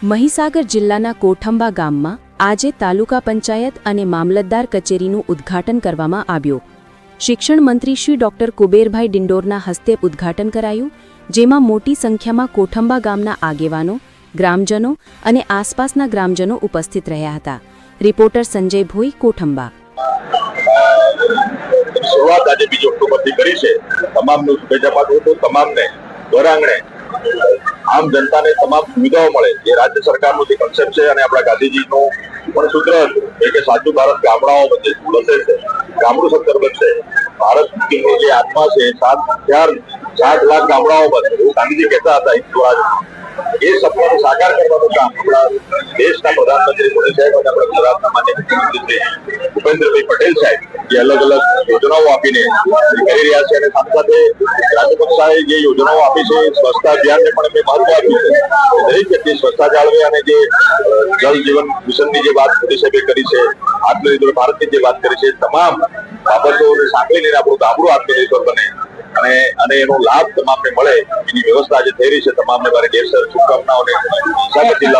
મહીસાગર જિલ્લાના કોઠંબા ગામમાં આજે તાલુકા પંચાયત અને મામલતદાર કચેરીનું ઉદ્ઘાટન કરવામાં આવ્યું. શિક્ષણ મંત્રી શ્રી ડોક્ટર કુબેરભાઈ ડિંડોરના હસ્તે ઉદ્ઘાટન કરાયું, જેમાં મોટી સંખ્યામાં કોઠંબા ગામના આગેવાનો, ગ્રામજનો અને આસપાસના ગ્રામજનો ઉપસ્થિત રહ્યા હતા. રિપોર્ટર સંજય ભોઈ, કોઠંબા. શરૂઆત આજે 2 ઓક્ટોબરથી કરી છે. તમામનું શુભેચ્છા પાઠવું છું. તમામને ઘર આંગણે આમ જનતાને તમામ સુવિધાઓ મળે, જે રાજ્ય સરકારનું જે કન્સેપ્ટ છે અને આપણા ગાંધીજીનું પણ સૂત્ર હતું કે સાચું ભારત ગામડાઓ વચ્ચે બસે છે, ગામડું સત્તર બનશે. ભારતની જે આત્મા છે 7 લાખ ગામડાઓ બને, એવું ગાંધીજી કહેતા હતા હિન્દુ રાજમાં. એ સપનાને સાકાર કરવાનું કામ આપણા દેશના પ્રધાનમંત્રી મોદી સાહેબ અને આપણા ગુજરાતના માન્ય મુખ્યમંત્રી ભૂપેન્દ્રભાઈ પટેલ સાહેબ જે અલગ અલગ યોજનાઓ આપીને કરી રહ્યા છે. અને સાથે સાથે રાજ્ય કક્ષાએ જે યોજનાઓ આપી છે, સ્વચ્છતા અભિયાનને પણ એમને મહત્વ આપ્યું છે. દરેક વ્યક્તિ સ્વચ્છતા જાળવે અને જે જલ જીવન મિશનની જે વાત મોદી સાહેબે કરી છે, આત્મનિર્ભર ભારતની જે વાત કરી છે, તમામ બાબતોને સાંકળી લઈને આપણું ગામડું આત્મનિર્ભર બને અને એનો લાભ તમામને મળે, એની વ્યવસ્થા આજે થઈ રહી છે. તમામને મારી દેશર શુભકામનાઓ અને મહીસાગર જિલ્લા